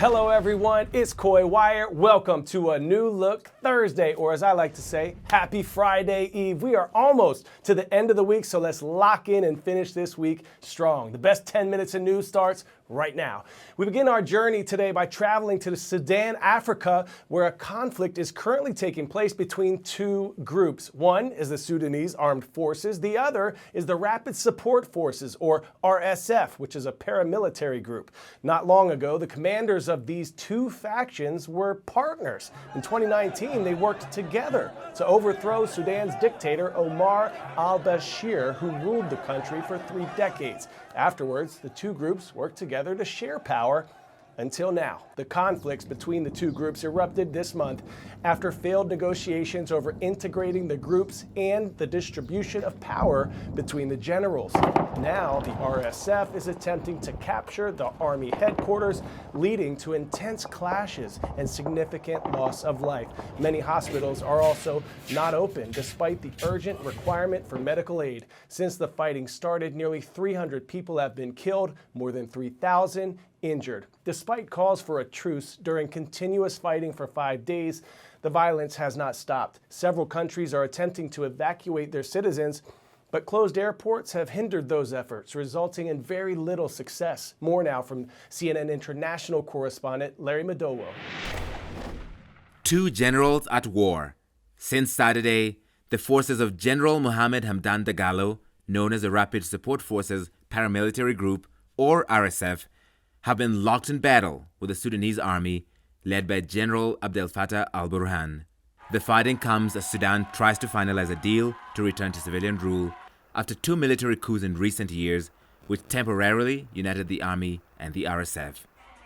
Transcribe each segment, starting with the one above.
Hello everyone, it's Coy Wire. Welcome to a new look Thursday, or as I like to say, happy Friday Eve. We are almost to the end of the week, so let's lock in and finish this week strong. The best 10 minutes of news starts right now. We begin our journey today by traveling to Sudan, Africa, where a conflict is currently taking place between two groups. One is the Sudanese Armed Forces. The other is the Rapid Support Forces, or RSF, which is a paramilitary group. Not long ago, the commanders of these two factions were partners. In 2019, they worked together to overthrow Sudan's dictator Omar al-Bashir, who ruled the country for 3 decades. Afterwards, the two groups worked together to share power until now. The conflicts between the two groups erupted this month after failed negotiations over integrating the groups and the distribution of power between the generals. Now, the RSF is attempting to capture the army headquarters, leading to intense clashes and significant loss of life. Many hospitals are also not open, despite the urgent requirement for medical aid. Since the fighting started, nearly 300 people have been killed, more than 3,000 injured. Despite calls for a truce during continuous fighting for 5 days, the violence has not stopped. Several countries are attempting to evacuate their citizens, but closed airports have hindered those efforts, resulting in very little success. More now from CNN international correspondent Larry Madowo. Two generals at war. Since Saturday, the forces of General Mohammed Hamdan Dagalo, known as the Rapid Support Forces paramilitary group, or RSF, have been locked in battle with the Sudanese army led by General Abdel Fattah al-Burhan. The fighting comes as Sudan tries to finalize a deal to return to civilian rule after 2 military coups in recent years, which temporarily united the army and the RSF.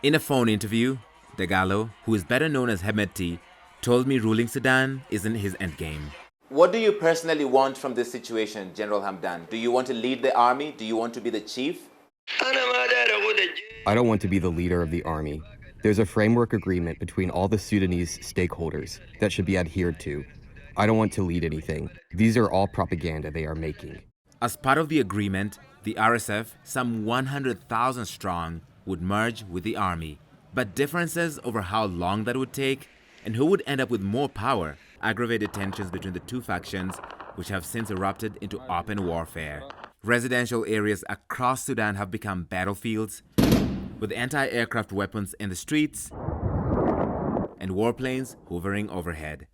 In a phone interview, Dagalo, who is better known as Hemedti, told me ruling Sudan isn't his endgame. What do you personally want from this situation, General Hamdan? Do you want to lead the army? Do you want to be the chief? I don't want to be the leader of the army. There's a framework agreement between all the Sudanese stakeholders that should be adhered to. I don't want to lead anything. These are all propaganda they are making. As part of the agreement, the RSF, some 100,000 strong, would merge with the army. But differences over how long that would take and who would end up with more power aggravated tensions between the two factions, which have since erupted into open warfare. Residential areas across Sudan have become battlefields, with anti-aircraft weapons in the streets and warplanes hovering overhead.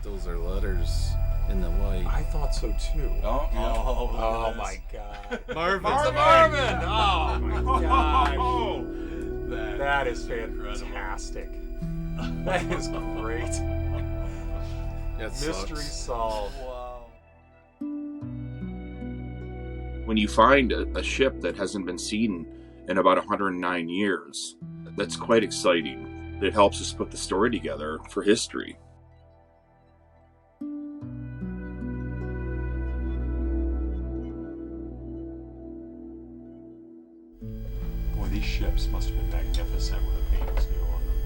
Those are letters in the white. I thought so too. Oh my God. Marvin. Marvin! Oh my gosh. Oh, That is fantastic. That is great. Mystery solved. When you find a ship that hasn't been seen in about 109 years, that's quite exciting. It helps us put the story together for history. Boy, these ships must have been magnificent when the paint was new on them.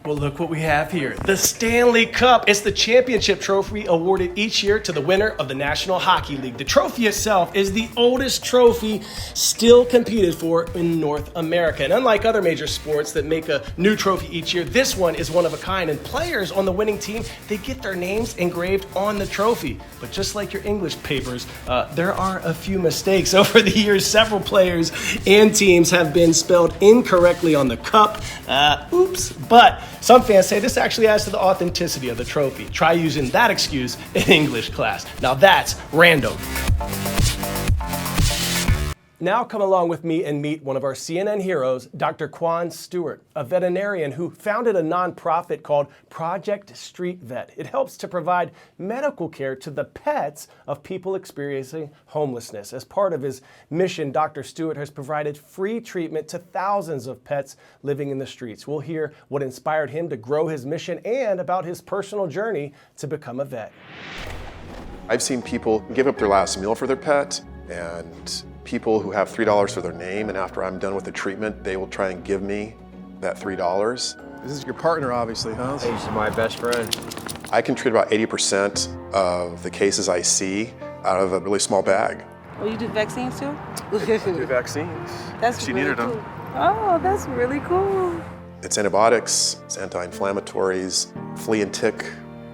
Well, look what we have here. The Stanley Cup. It's the championship trophy awarded each year to the winner of the National Hockey League. The trophy itself is the oldest trophy still competed for in North America. And unlike other major sports that make a new trophy each year, this one is one of a kind. And players on the winning team, they get their names engraved on the trophy. But just like your English papers, there are a few mistakes. Over the years, several players and teams have been spelled incorrectly on the cup. Oops. But some fans say this actually adds to the authenticity of the trophy. Try using that excuse in English class. Now that's random. Now come along with me and meet one of our CNN heroes, Dr. Quan Stewart, a veterinarian who founded a nonprofit called Project Street Vet. It helps to provide medical care to the pets of people experiencing homelessness. As part of his mission, Dr. Stewart has provided free treatment to thousands of pets living in the streets. We'll hear what inspired him to grow his mission and about his personal journey to become a vet. I've seen people give up their last meal for their pet, and people who have $3 for their name, and after I'm done with the treatment, they will try and give me that $3. This is your partner, obviously, huh? He's my best friend. I can treat about 80% of the cases I see out of a really small bag. Oh, you do vaccines too? Do vaccines. That's She really needed cool. them. Oh, that's really cool. It's antibiotics, it's anti-inflammatories, flea and tick,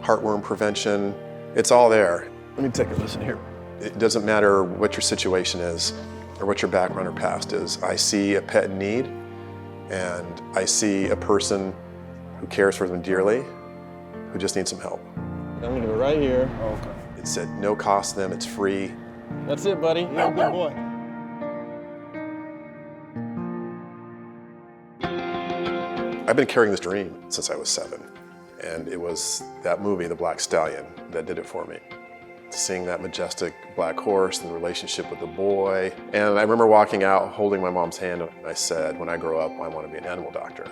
heartworm prevention. It's all there. Let me take a listen here. It doesn't matter what your situation is or what your background or past is. I see a pet in need, and I see a person who cares for them dearly, who just needs some help. I'm gonna go right here. Okay. It's at no cost to them, it's free. That's it, buddy. You're a good boy. I've been carrying this dream since I was 7, and it was that movie, The Black Stallion, that did it for me. Seeing that majestic black horse and the relationship with the boy. And I remember walking out holding my mom's hand, and I said, when I grow up, I want to be an animal doctor.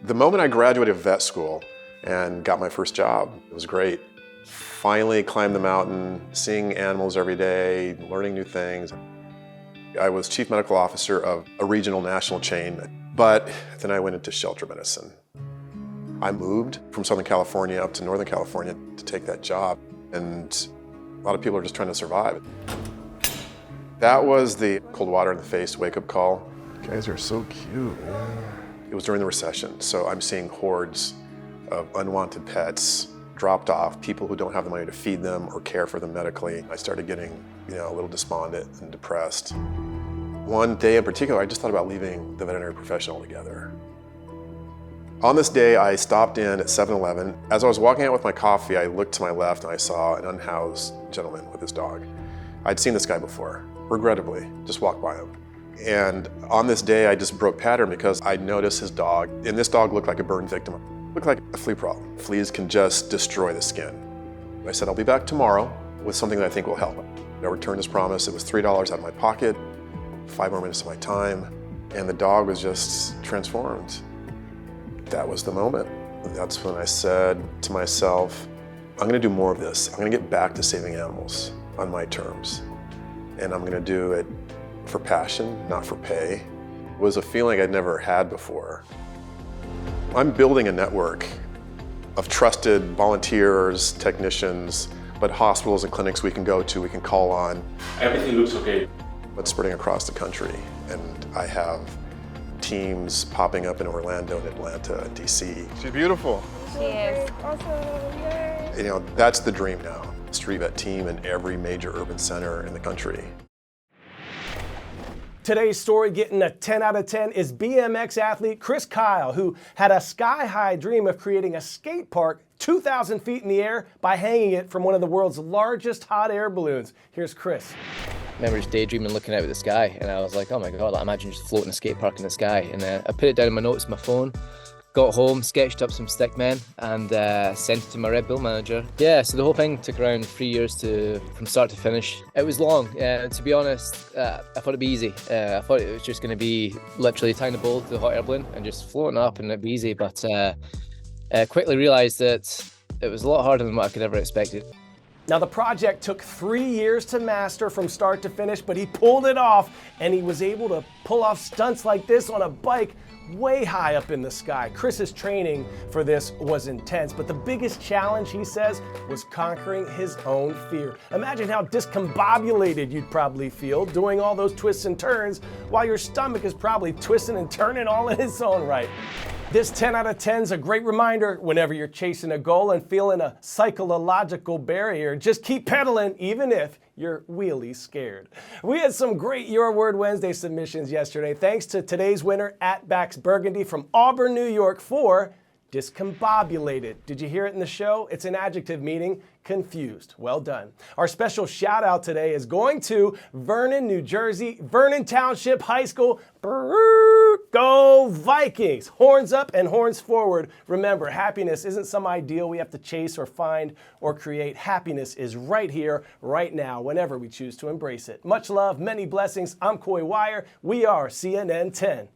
The moment I graduated vet school and got my first job, it was great. Finally climbed the mountain, seeing animals every day, learning new things. I was chief medical officer of a regional national chain, but then I went into shelter medicine. I moved from Southern California up to Northern California to take that job, and a lot of people are just trying to survive. That was the cold water in the face wake-up call. You guys are so cute. It was during the recession, so I'm seeing hordes of unwanted pets dropped off, people who don't have the money to feed them or care for them medically. I started getting, a little despondent and depressed. One day in particular, I just thought about leaving the veterinary profession altogether. On this day, I stopped in at 7-Eleven. As I was walking out with my coffee, I looked to my left and I saw an unhoused gentleman with his dog. I'd seen this guy before, regrettably, just walked by him. And on this day, I just broke pattern because I noticed his dog, and this dog looked like a burn victim. Looked like a flea problem. Fleas can just destroy the skin. I said, I'll be back tomorrow with something that I think will help. I returned his promise. It was $3 out of my pocket, 5 more minutes of my time, and the dog was just transformed. That was the moment. That's when I said to myself, I'm gonna do more of this. I'm gonna get back to saving animals on my terms. And I'm gonna do it for passion, not for pay. It was a feeling I'd never had before. I'm building a network of trusted volunteers, technicians, but hospitals and clinics we can go to, we can call on. Everything looks okay. But spreading across the country. And I have teams popping up in Orlando and Atlanta and DC. She's beautiful. She is. That's the dream now. Street vet team in every major urban center in the country. Today's story getting a 10 out of 10 is BMX athlete Chris Kyle, who had a sky-high dream of creating a skate park 2,000 feet in the air by hanging it from one of the world's largest hot air balloons. Here's Chris. I remember just daydreaming, looking out at the sky, and I was like, oh my God, imagine just floating a skate park in the sky. And I put it down in my notes on my phone, got home, sketched up some stick men, and sent it to my Red Bull manager. Yeah, so the whole thing took around 3 years from start to finish. It was long, to be honest. I thought it'd be easy. I thought it was just going to be literally tying the ball to the hot air balloon and just floating up and it'd be easy, but quickly realised that it was a lot harder than what I could ever expected. Now, the project took 3 years to master from start to finish, but he pulled it off, and he was able to pull off stunts like this on a bike way high up in the sky. Chris's training for this was intense, but the biggest challenge, he says, was conquering his own fear. Imagine how discombobulated you'd probably feel doing all those twists and turns while your stomach is probably twisting and turning all in its own right. This 10 out of 10 is a great reminder whenever you're chasing a goal and feeling a psychological barrier. Just keep pedaling even if you're wheelie scared. We had some great Your Word Wednesday submissions yesterday. Thanks to today's winner, @Bax Burgundy from Auburn, New York, for discombobulated. Did you hear it in the show? It's an adjective meaning confused. Well done. Our special shout out today is going to Vernon, New Jersey, Vernon Township High School. Go Vikings! Horns up and horns forward. Remember, happiness isn't some ideal we have to chase or find or create. Happiness is right here, right now, whenever we choose to embrace it. Much love, many blessings. I'm Coy Wire. We are CNN 10.